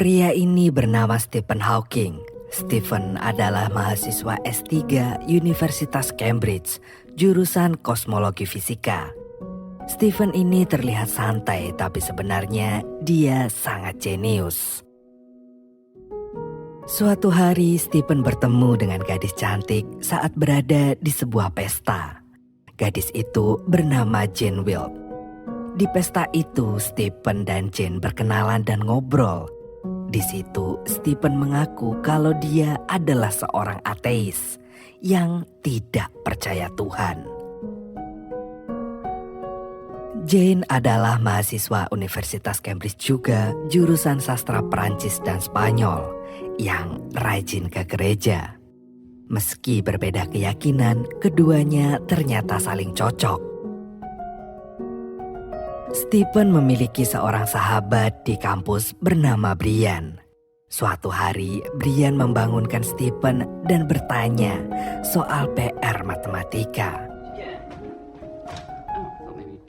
Pria ini bernama Stephen Hawking. Stephen adalah mahasiswa S3 Universitas Cambridge, jurusan kosmologi fisika. Stephen ini terlihat santai, tapi sebenarnya dia sangat jenius. Suatu hari Stephen bertemu dengan gadis cantik saat berada di sebuah pesta. Gadis itu bernama Jane Wild. Di pesta itu Stephen dan Jane berkenalan dan ngobrol. Di situ Stephen mengaku kalau dia adalah seorang ateis yang tidak percaya Tuhan. Jane adalah mahasiswa Universitas Cambridge juga, jurusan sastra Perancis dan Spanyol, yang rajin ke gereja. Meski berbeda keyakinan, keduanya ternyata saling cocok. Stephen memiliki seorang sahabat di kampus bernama Brian. Suatu hari, Brian membangunkan Stephen dan bertanya soal PR matematika.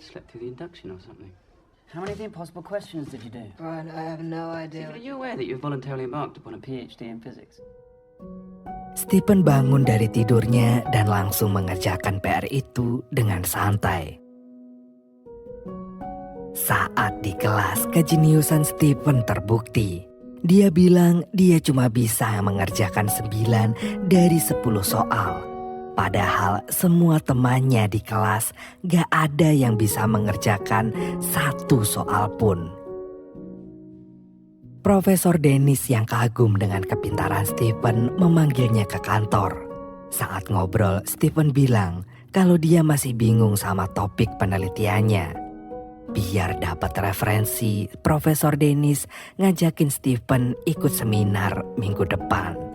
Slept through the induction or something. How many of the impossible questions did you do? Brian, I have no idea. Are you aware that you voluntarily embarked upon a PhD in physics? Stephen bangun dari tidurnya dan langsung mengerjakan PR itu dengan santai. Saat di kelas, kejeniusan Stephen terbukti. Dia bilang dia cuma bisa mengerjakan 9 dari 10 soal. Padahal semua temannya di kelas gak ada yang bisa mengerjakan 1 soal pun. Profesor Dennis yang kagum dengan kepintaran Stephen memanggilnya ke kantor. Saat ngobrol, Stephen bilang kalau dia masih bingung sama topik penelitiannya. Biar dapat referensi, Profesor Dennis ngajakin Stephen ikut seminar minggu depan.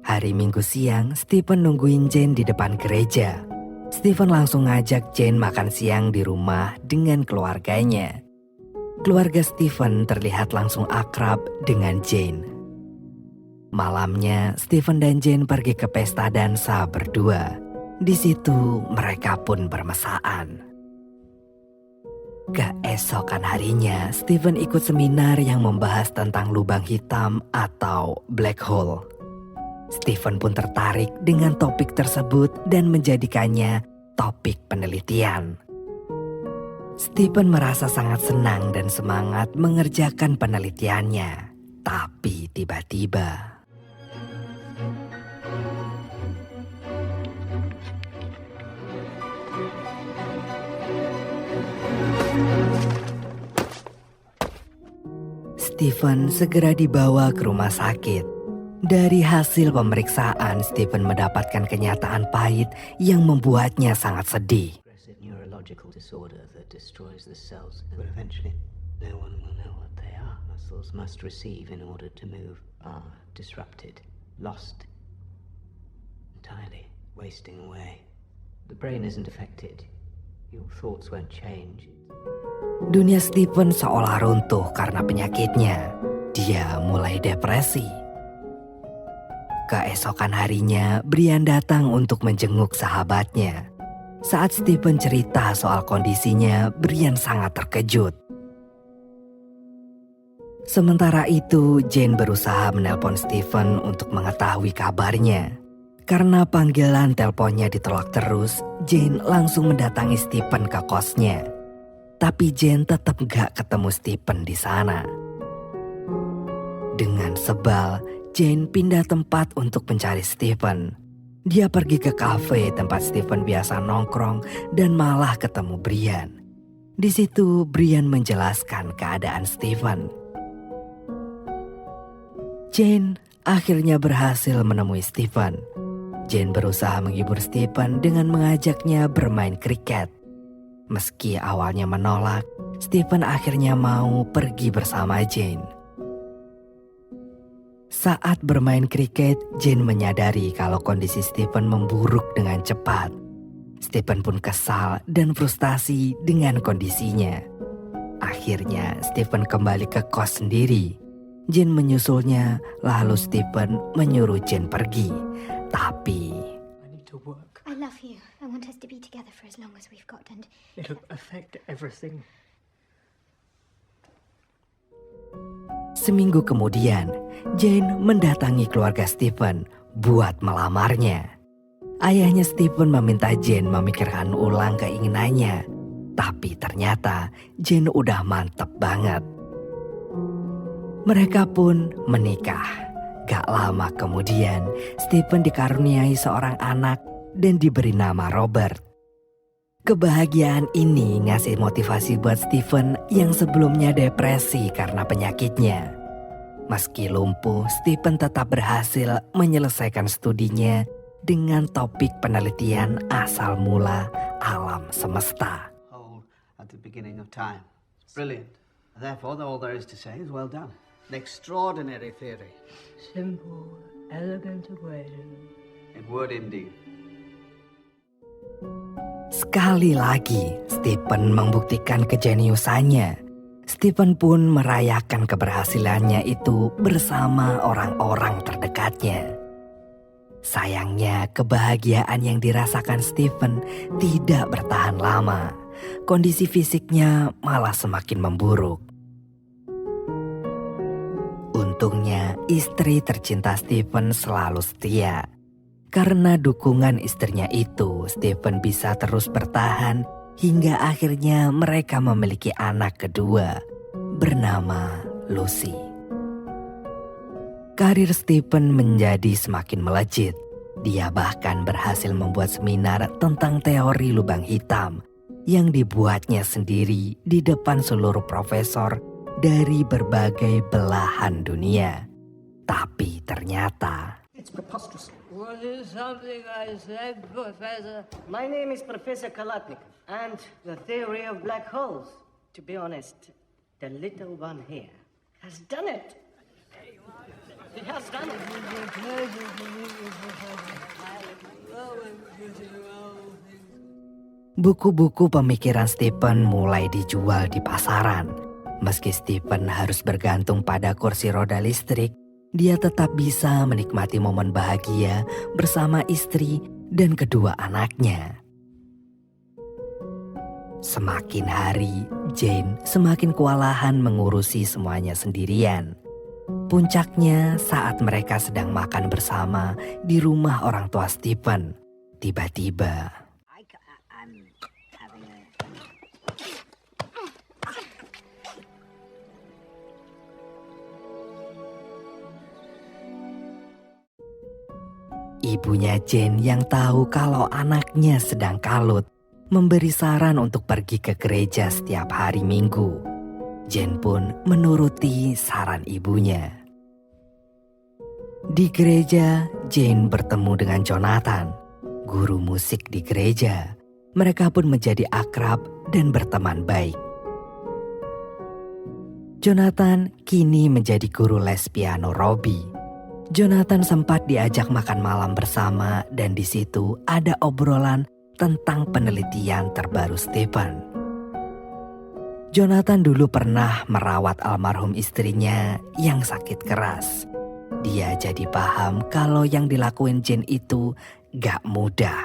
Hari Minggu siang, Stephen nungguin Jane di depan gereja. Stephen langsung ngajak Jane makan siang di rumah dengan keluarganya. Keluarga Stephen terlihat langsung akrab dengan Jane. Malamnya, Stephen dan Jane pergi ke pesta dansa berdua. Di situ mereka pun bermesraan. Keesokan harinya, Stephen ikut seminar yang membahas tentang lubang hitam atau black hole. Stephen pun tertarik dengan topik tersebut dan menjadikannya topik penelitian. Stephen merasa sangat senang dan semangat mengerjakan penelitiannya. Tapi tiba-tiba Stephen segera dibawa ke rumah sakit. Dari hasil pemeriksaan, Stephen mendapatkan kenyataan pahit yang membuatnya sangat sedih. Neurological disorder that destroys the cells, but eventually no one will know what they are. Muscles must receive in order to move are disrupted, lost entirely, wasting away. The brain isn't affected. Your thoughts won't change. Dunia Stephen seolah runtuh karena penyakitnya. Dia mulai depresi. Keesokan harinya, Brian datang untuk menjenguk sahabatnya. Saat Stephen cerita soal kondisinya, Brian sangat terkejut. Sementara itu, Jane berusaha menelpon Stephen untuk mengetahui kabarnya. Karena panggilan teleponnya ditolak terus, Jane langsung mendatangi Stephen ke kosnya. Tapi Jane tetap gak ketemu Stephen di sana. Dengan sebal, Jane pindah tempat untuk mencari Stephen. Dia pergi ke kafe tempat Stephen biasa nongkrong dan malah ketemu Brian. Di situ Brian menjelaskan keadaan Stephen. Jane akhirnya berhasil menemui Stephen. Jane berusaha menghibur Stephen dengan mengajaknya bermain kriket. Meski awalnya menolak, Stephen akhirnya mau pergi bersama Jane. Saat bermain kriket, Jane menyadari kalau kondisi Stephen memburuk dengan cepat. Stephen pun kesal dan frustasi dengan kondisinya. Akhirnya Stephen kembali ke kos sendiri. Jane menyusulnya, lalu Stephen menyuruh Jane pergi. Tapi I need to work. I love you. I want us to be together for as long as we've got, and It'll affect everything. seminggu kemudian, Jane mendatangi keluarga Stephen buat melamarnya. Ayahnya Stephen meminta Jane memikirkan ulang keinginannya. Tapi ternyata Jane udah mantep banget. Mereka pun menikah. Gak lama kemudian, Stephen dikaruniai seorang anak dan diberi nama Robert. Kebahagiaan ini ngasih motivasi buat Stephen yang sebelumnya depresi karena penyakitnya. Meski lumpuh, Stephen tetap berhasil menyelesaikan studinya dengan topik penelitian asal mula alam semesta. Whole at the beginning of time. It's brilliant. Therefore, all there is to say is well done. An extraordinary theory. Simple, elegant equation. It would indeed. Sekali lagi, Stephen membuktikan kejeniusannya. Stephen pun merayakan keberhasilannya itu bersama orang-orang terdekatnya. Sayangnya, kebahagiaan yang dirasakan Stephen tidak bertahan lama. Kondisi fisiknya malah semakin memburuk. Untungnya, istri tercinta Stephen selalu setia. Karena dukungan istrinya itu, Stephen bisa terus bertahan hingga akhirnya mereka memiliki anak kedua bernama Lucy. Karir Stephen menjadi semakin melejit. Dia bahkan berhasil membuat seminar tentang teori lubang hitam yang dibuatnya sendiri di depan seluruh profesor dari berbagai belahan dunia. Tapi ternyata It's preposterous. Was it something I said, Professor? My name is Professor Kalatnik, and the theory of black holes. To be honest, the little one here has done it. He has done it. buku-buku pemikiran Stephen mulai dijual di pasaran. Meski Stephen harus bergantung pada kursi roda listrik, dia tetap bisa menikmati momen bahagia bersama istri dan kedua anaknya. Semakin hari, Jane semakin kewalahan mengurusi semuanya sendirian. Puncaknya saat mereka sedang makan bersama di rumah orang tua Stephen. Tiba-tiba, ibunya Jane yang tahu kalau anaknya sedang kalut memberi saran untuk pergi ke gereja setiap hari Minggu. Jane pun menuruti saran ibunya. Di gereja, Jane bertemu dengan Jonathan, guru musik di gereja. Mereka pun menjadi akrab dan berteman baik. Jonathan kini menjadi guru les piano Robbie. Jonathan sempat diajak makan malam bersama dan di situ ada obrolan tentang penelitian terbaru Stephen. Jonathan dulu pernah merawat almarhum istrinya yang sakit keras. Dia jadi paham kalau yang dilakuin Jane itu gak mudah.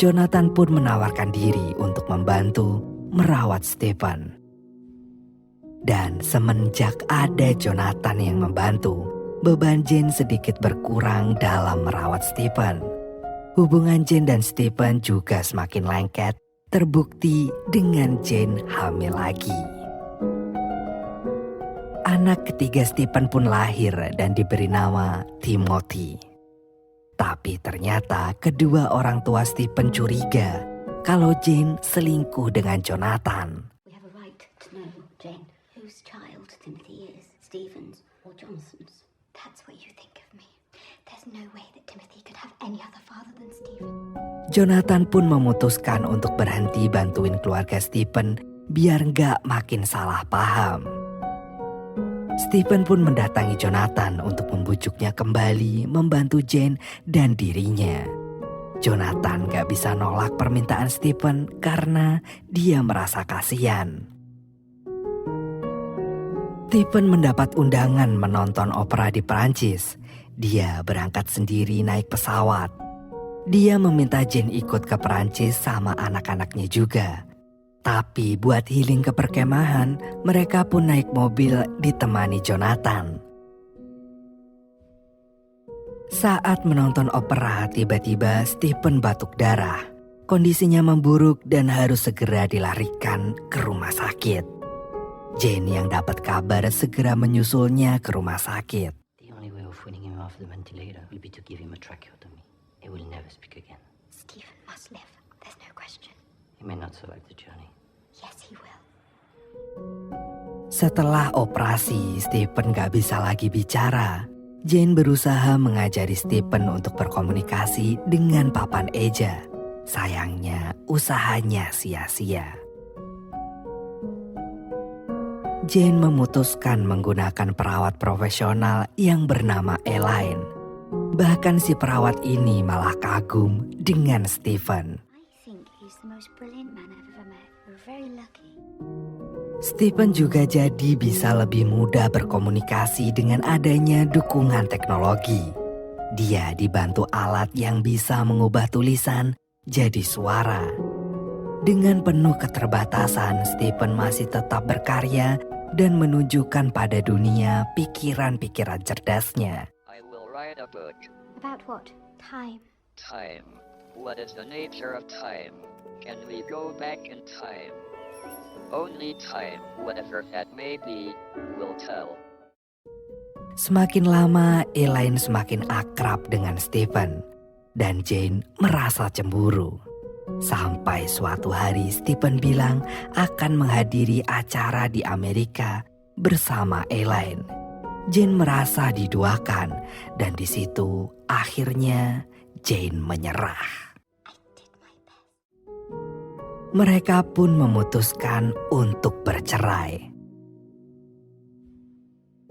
Jonathan pun menawarkan diri untuk membantu merawat Stephen. Dan semenjak ada Jonathan yang membantu, beban Jane sedikit berkurang dalam merawat Stephen. Hubungan Jane dan Stephen juga semakin lengket, terbukti dengan Jane hamil lagi. Anak ketiga Stephen pun lahir dan diberi nama Timothy. Tapi ternyata kedua orang tua Stephen curiga kalau Jane selingkuh dengan Jonathan. we have a right to know, Jane, whose child Timothy is, Stephen's or Johnson's. That's what you think of me. There's no way that Timothy could have any other father than Stephen. Jonathan pun memutuskan untuk berhenti bantuin keluarga Stephen biar nggak makin salah paham. Stephen pun mendatangi Jonathan untuk membujuknya kembali membantu Jane dan dirinya. Jonathan gak bisa nolak permintaan Stephen karena dia merasa kasihan. Stephen mendapat undangan menonton opera di Perancis. Dia berangkat sendiri naik pesawat. Dia meminta Jane ikut ke Perancis sama anak-anaknya juga. Tapi buat healing ke perkemahan, mereka pun naik mobil ditemani Jonathan. Saat menonton opera, tiba-tiba Stephen batuk darah. Kondisinya memburuk dan harus segera dilarikan ke rumah sakit. Jane yang dapat kabar segera menyusulnya ke rumah sakit. The only way of winning him off the ventilator will be to give him a tracheotomy. He will never speak again. Stephen must live. There's no question. He may not survive the journey. Yes, he will. Setelah operasi, Stephen gak bisa lagi bicara. Jane berusaha mengajari Stephen untuk berkomunikasi dengan papan eja. Sayangnya, usahanya sia-sia. Jane memutuskan menggunakan perawat profesional yang bernama Elaine. Bahkan si perawat ini malah kagum dengan Stephen. I think he's the most brilliant man I've ever met. We're very lucky. Stephen juga jadi bisa lebih mudah berkomunikasi dengan adanya dukungan teknologi. Dia dibantu alat yang bisa mengubah tulisan jadi suara. Dengan penuh keterbatasan, Stephen masih tetap berkarya dan menunjukkan pada dunia pikiran-pikiran cerdasnya. I will write a book. About what? Time. Time. What is the nature of time? Can we go back in time? Only time, whatever that may be, will tell. Semakin lama, Elaine semakin akrab dengan Stephen. Dan Jane merasa cemburu. Sampai suatu hari Stephen bilang akan menghadiri acara di Amerika bersama Elaine. Jane merasa diduakan dan di situ akhirnya Jane menyerah. Mereka pun memutuskan untuk bercerai.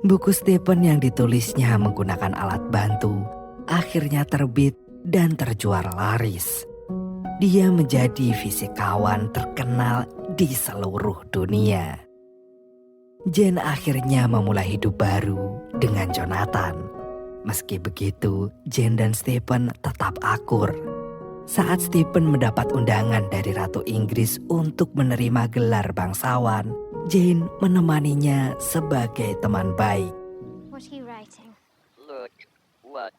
Buku Stephen yang ditulisnya menggunakan alat bantu akhirnya terbit dan terjual laris. Dia menjadi fisikawan terkenal di seluruh dunia. Jane akhirnya memulai hidup baru dengan Jonathan. Meski begitu, Jane dan Stephen tetap akur. Saat Stephen mendapat undangan dari Ratu Inggris untuk menerima gelar bangsawan, Jane menemaninya sebagai teman baik. What are you writing? Look what